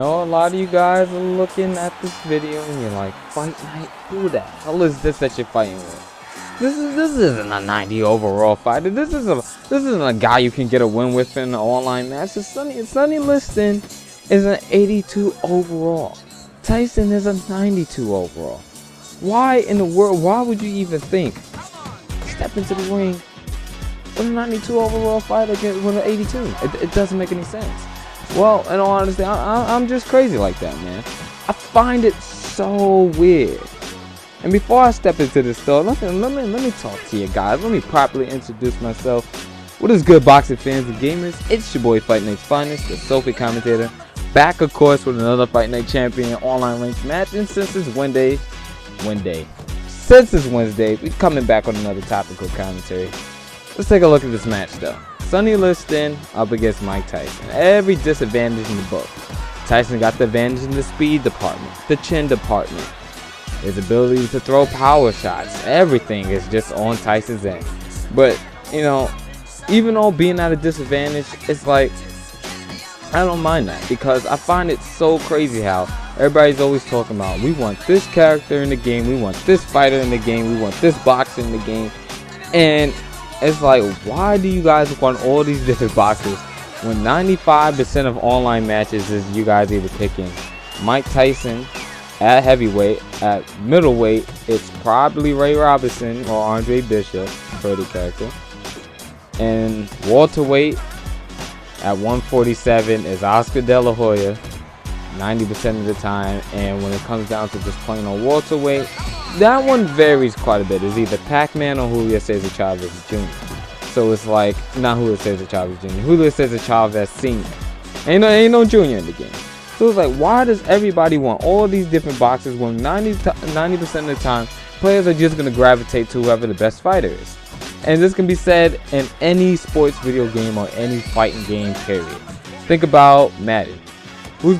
know a lot of you guys are looking at this video and you're like, Fight Night, who the hell is this that you're fighting with? This isn't a 90 overall fighter. This isn't a guy you can get a win with in an online match. Sonny Liston is an 82 overall. Tyson is a 92 overall. Why in the world? Why would you even think step into the ring with a 92 overall fighter against with an 82? It doesn't make any sense. Well, in all honesty, I'm just crazy like that, man. I find it so weird. And before I step into this store, let me talk to you guys. Let me properly introduce myself. What is good, boxing fans and gamers? It's your boy FightNightsFinest, the Sophie commentator. Back, of course, with another Fight Night Champion online ranked match. And since it's Wednesday, we're coming back on another topical commentary. Let's take a look at this match, though. Sonny Liston up against Mike Tyson. Every disadvantage in the book. Tyson got the advantage in the speed department, the chin department, his ability to throw power shots. Everything is just on Tyson's end. But, you know, even though being at a disadvantage, it's like, I don't mind that, because I find it so crazy how everybody's always talking about, we want this character in the game, we want this fighter in the game, we want this boxer in the game. And it's like, why do you guys want all these different boxers when 95% of online matches is you guys either picking Mike Tyson at heavyweight, at middleweight it's probably Ray Robinson or Andre Bishop for the character, and welterweight at 147 is Oscar De La Hoya 90% of the time. And when it comes down to just playing on welterweight, that one varies quite a bit. It's either Pac-Man or Julio Cesar Chavez Jr. So it's like, not Julio Cesar Chavez Jr., Julio Cesar Chavez Sr. Ain't no junior in the game. So it's like, why does everybody want all these different boxes when 90% of the time players are just going to gravitate to whoever the best fighter is? And this can be said in any sports video game or any fighting game, period. Think about Madden. Who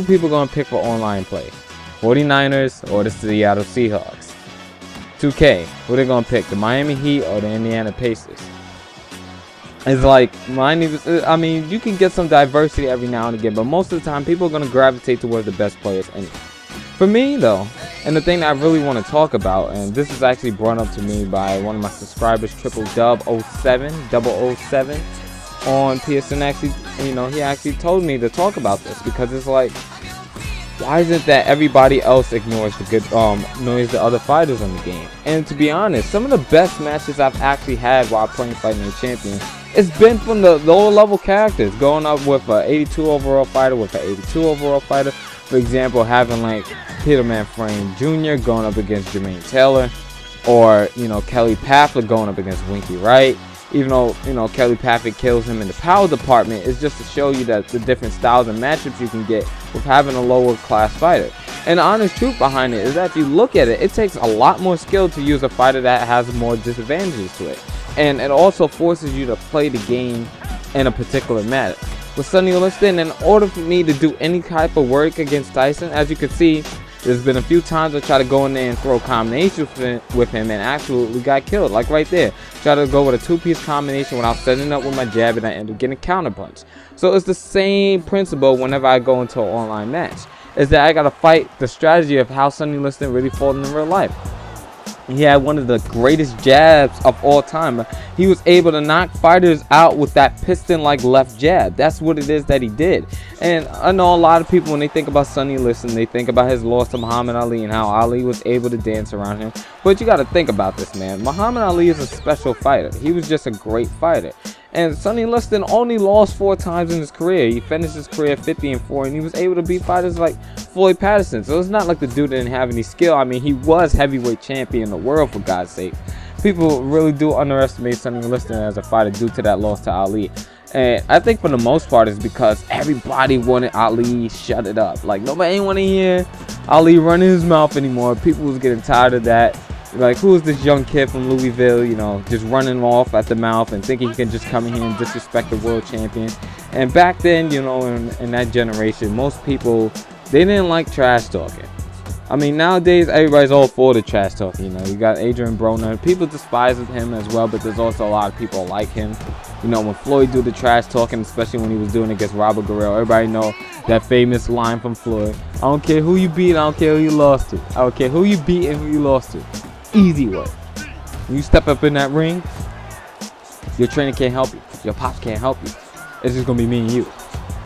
people gonna pick for online play? 49ers or the Seattle Seahawks? 2K, who they gonna pick? The Miami Heat or the Indiana Pacers? It's like, I mean, you can get some diversity every now and again, but most of the time people are gonna gravitate towards the best players anyway. For me though, and the thing that I really want to talk about, and this is actually brought up to me by one of my subscribers, Triple Dub 007 on PSN. Actually, you know, he actually told me to talk about this, because it's like, why is it that everybody else ignores the other fighters on the game? And to be honest, some of the best matches I've actually had while playing Fight Night Champion, it's been from the lower level characters, going up with an 82 overall fighter with an 82 overall fighter. For example, having like Peterman Frame Jr. going up against Jermaine Taylor, or, you know, Kelly Paffler going up against Winky Wright. Even though, you know, Kelly Paffler kills him in the power department, it's just to show you that the different styles and matchups you can get with having a lower class fighter. And the honest truth behind it is that if you look at it, it takes a lot more skill to use a fighter that has more disadvantages to it. And it also forces you to play the game in a particular manner. With Sonny Liston, in order for me to do any type of work against Tyson, as you can see, there's been a few times I try to go in there and throw combinations with him and absolutely got killed. Like right there. Try to go with a two-piece combination without setting up with my jab, and I end up getting counterpunched. So it's the same principle whenever I go into an online match. Is that I got to fight the strategy of how Sonny Liston really fought in real life. He had one of the greatest jabs of all time. He was able to knock fighters out with that piston-like left jab. That's what it is that he did. And I know a lot of people, when they think about Sonny Liston, they think about his loss to Muhammad Ali and how Ali was able to dance around him. But you got to think about this, man. Muhammad Ali is a special fighter. He was just a great fighter. And Sonny Liston only lost 4 times in his career. He finished his career 50-4, and he was able to beat fighters like Floyd Patterson. So it's not like the dude didn't have any skill. I mean, he was heavyweight champion in the world, for God's sake. People really do underestimate Sonny Liston as a fighter due to that loss to Ali. And I think for the most part it's because everybody wanted Ali shut it up. Like, nobody ain't want to hear Ali running his mouth anymore. People was getting tired of that. Like, who is this young kid from Louisville, you know, just running off at the mouth and thinking he can just come in here and disrespect the world champion? And back then, you know, in that generation, most people, they didn't like trash talking. I mean, nowadays everybody's all for the trash talking. You know, you got Adrian Broner. People despise him as well, but there's also a lot of people like him. You know, when Floyd do the trash talking, especially when he was doing it against Robert Guerrero, everybody know that famous line from Floyd: "I don't care who you beat, I don't care who you lost to. I don't care who you beat and who you lost to. Easy way. When you step up in that ring, your trainer can't help you. Your pops can't help you. It's just gonna be me and you."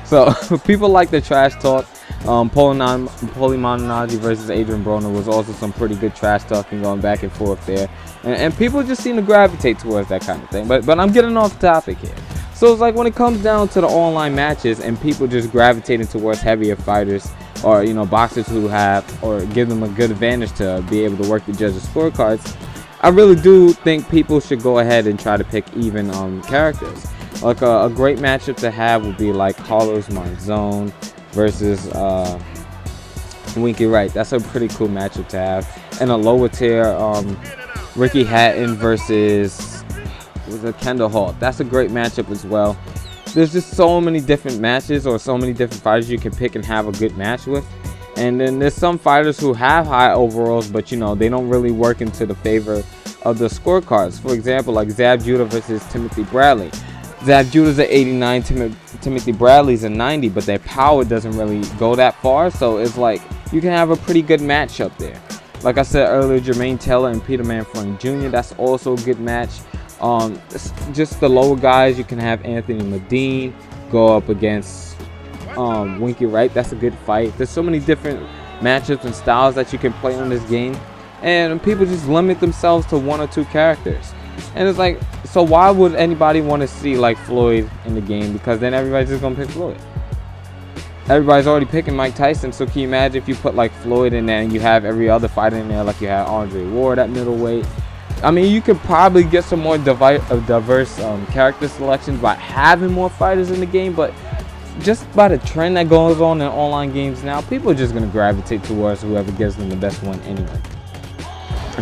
So people like the trash talk. Polimananaji versus Adrian Broner was also some pretty good trash talking going back and forth there, and people just seem to gravitate towards that kind of thing. But I'm getting off topic here. So it's like when it comes down to the online matches and people just gravitating towards heavier fighters, or you know, boxers who have or give them a good advantage to be able to work the judges' scorecards, I really do think people should go ahead and try to pick even characters. Like a great matchup to have would be like Carlos Monzon versus Winky Wright. That's a pretty cool matchup to have. And a lower tier, Ricky Hatton versus Kendall Hall. That's a great matchup as well. There's just so many different matches or so many different fighters you can pick and have a good match with. And then there's some fighters who have high overalls, but you know, they don't really work into the favor of the scorecards. For example, like Zab Judah versus Timothy Bradley. Zab Judah's at 89, Timothy Bradley's at 90, but their power doesn't really go that far. So it's like you can have a pretty good matchup there. Like I said earlier, Jermaine Taylor and Peter Manfrone Jr., that's also a good match. Just the lower guys, you can have Anthony Medine go up against Winky Wright. That's a good fight. There's so many different matchups and styles that you can play on this game, and people just limit themselves to one or two characters. And it's like, so why would anybody want to see like Floyd in the game? Because then everybody's just gonna pick Floyd. Everybody's already picking Mike Tyson, so can you imagine if you put like Floyd in there and you have every other fighter in there, like you had Andre Ward at middleweight? I mean, you could probably get some more diverse character selections by having more fighters in the game, but just by the trend that goes on in online games now, people are just going to gravitate towards whoever gives them the best one anyway.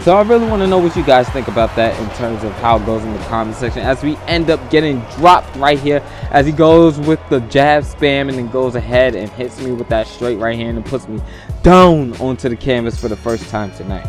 So I really want to know what you guys think about that in terms of how it goes in the comment section, as we end up getting dropped right here as he goes with the jab spam and then goes ahead and hits me with that straight right hand and puts me down onto the canvas for the first time tonight.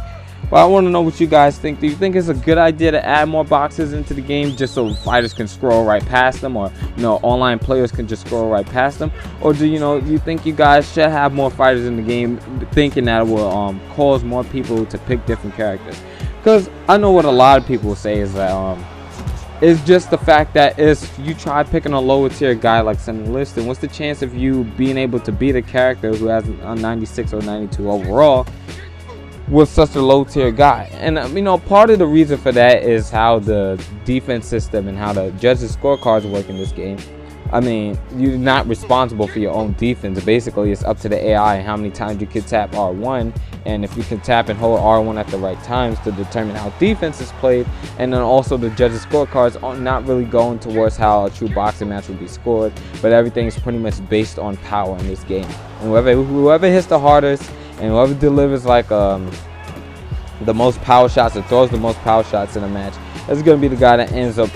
Well, I want to know what you guys think. Do you think it's a good idea to add more boxes into the game just so fighters can scroll right past them, or you know, online players can just scroll right past them? Or do you think you guys should have more fighters in the game, thinking that it will cause more people to pick different characters? Because I know what a lot of people will say is that it's just the fact that if you try picking a lower tier guy like Sonny Liston, what's the chance of you being able to beat a character who has a 96 or 92 overall with such a low tier guy? And you know, part of the reason for that is how the defense system and how the judges scorecards work in this game. I mean, you're not responsible for your own defense. Basically, it's up to the AI and how many times you can tap R1, and if you can tap and hold R1 at the right times to determine how defense is played. And then also the judges scorecards are not really going towards how a true boxing match would be scored, but everything is pretty much based on power in this game. And whoever hits the hardest and whoever delivers like the most power shots and throws the most power shots in a match is going to be the guy that ends up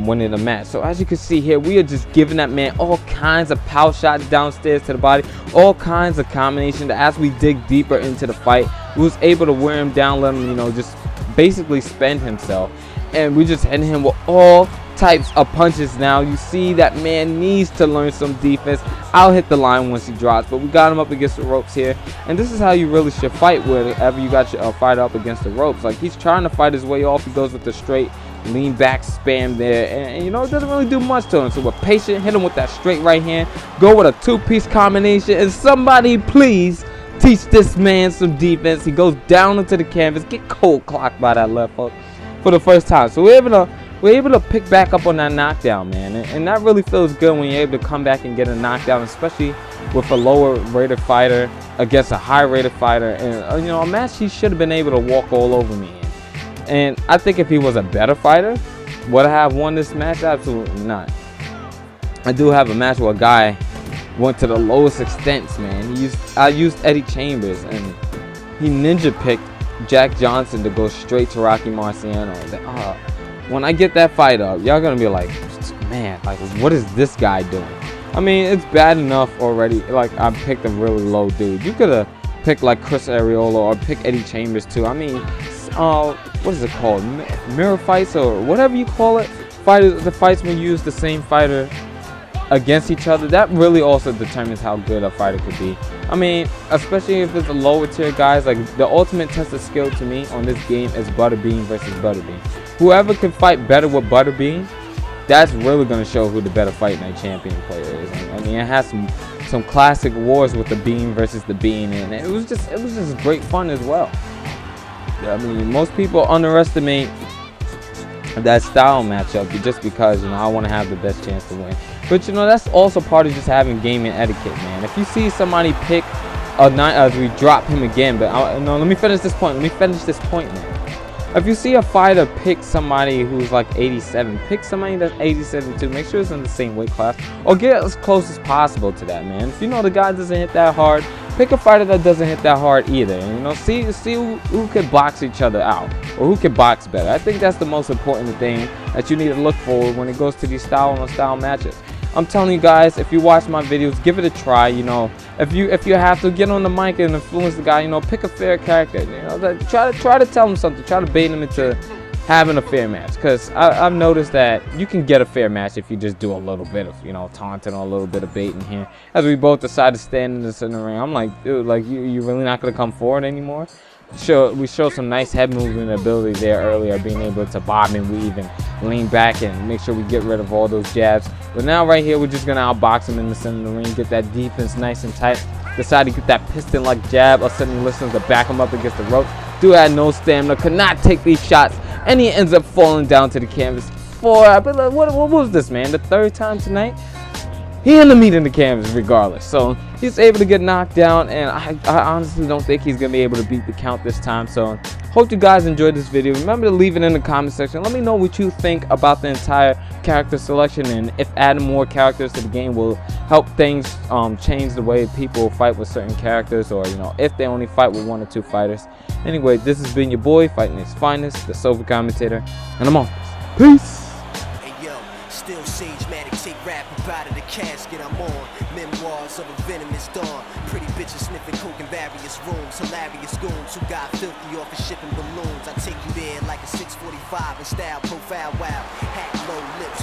winning the match. So as you can see here, we are just giving that man all kinds of power shots downstairs to the body, all kinds of combinations. As we dig deeper into the fight, we was able to wear him down, let him, you know, just basically spend himself, and we just hitting him with all types of punches. Now you see that man needs to learn some defense. I'll hit the line once he drops, but we got him up against the ropes here, and this is how you really should fight whenever you got your fighter up against the ropes. Like, he's trying to fight his way off. He goes with the straight lean back spam there, and you know, it doesn't really do much to him. So we're patient, hit him with that straight right hand, go with a two-piece combination, and somebody please teach this man some defense. He goes down into the canvas, get cold clocked by that left hook for the first time. So we're able to pick back up on that knockdown, man, and that really feels good when you're able to come back and get a knockdown, especially with a lower rated fighter against a high rated fighter. And you know, a match he should have been able to walk all over me in. And I think if he was a better fighter, would I have won this match? Absolutely not. I do have a match where a guy went to the lowest extents, man. I used Eddie Chambers, and he ninja picked Jack Johnson to go straight to Rocky Marciano. When I get that fight up, y'all gonna be like, man, like, what is this guy doing? I mean, it's bad enough already. Like, I picked a really low dude. You could have pick like Chris Arreola or pick Eddie Chambers too. I mean, what is it called? Mirror fights or whatever you call it. The fights when you use the same fighter against each other, that really also determines how good a fighter could be. I mean, especially if it's a lower tier guys, like the ultimate test of skill to me on this game is Butterbean versus Butterbean. Whoever can fight better with Butterbean, that's really going to show who the better Fight Night champion player is. I mean, it has some classic wars with the Bean versus the Bean, and it was just great fun as well. I mean, most people underestimate that style matchup just because, you know, I want to have the best chance to win. But, you know, that's also part of just having gaming etiquette, man. If you see somebody pick a 9, we drop him again, but no, let me finish this point. Man. If you see a fighter pick somebody who's like 87, pick somebody that's 87 too. Make sure it's in the same weight class, or get as close as possible to that, man. If you know the guy doesn't hit that hard, pick a fighter that doesn't hit that hard either. And, you know, see who could box each other out, or who could box better. I think that's the most important thing that you need to look for when it goes to these style on style matches. I'm telling you guys, if you watch my videos, give it a try. You know, if you have to get on the mic and influence the guy, you know, pick a fair character. You know, try to tell him something. Try to bait him into having a fair match. Because I've noticed that you can get a fair match if you just do a little bit of, you know, taunting or a little bit of baiting here. As we both decide to stand in the center ring, I'm like, dude, like you really not gonna come forward anymore? We showed some nice head movement ability there earlier, being able to bob and weave and lean back and make sure we get rid of all those jabs. But now right here, we're just gonna outbox him in the center of the ring, get that defense nice and tight. Decide to get that piston-like jab of Sonny Liston to back him up against the ropes. Dude had no stamina, could not take these shots, and he ends up falling down to the canvas. What was this, man? The third time tonight? He ended up meeting the canvas regardless. So he's able to get knocked down, and I honestly don't think he's going to be able to beat the count this time. So hope you guys enjoyed this video. Remember to leave it in the comment section. Let me know what you think about the entire character selection, and if adding more characters to the game will help things change the way people fight with certain characters, or, you know, if they only fight with 1 or 2 fighters. Anyway, this has been your boy, FightNightsFinest, the Silver Commentator, and I'm on. Peace. Still Sage-matic, take rap up out of the casket I'm on. Memoirs of a venomous dawn. Pretty bitches sniffing coke in various rooms. Hilarious goons who got filthy off of shipping balloons. I take you there like a 645 in style, profile, wow. Hat, low lips,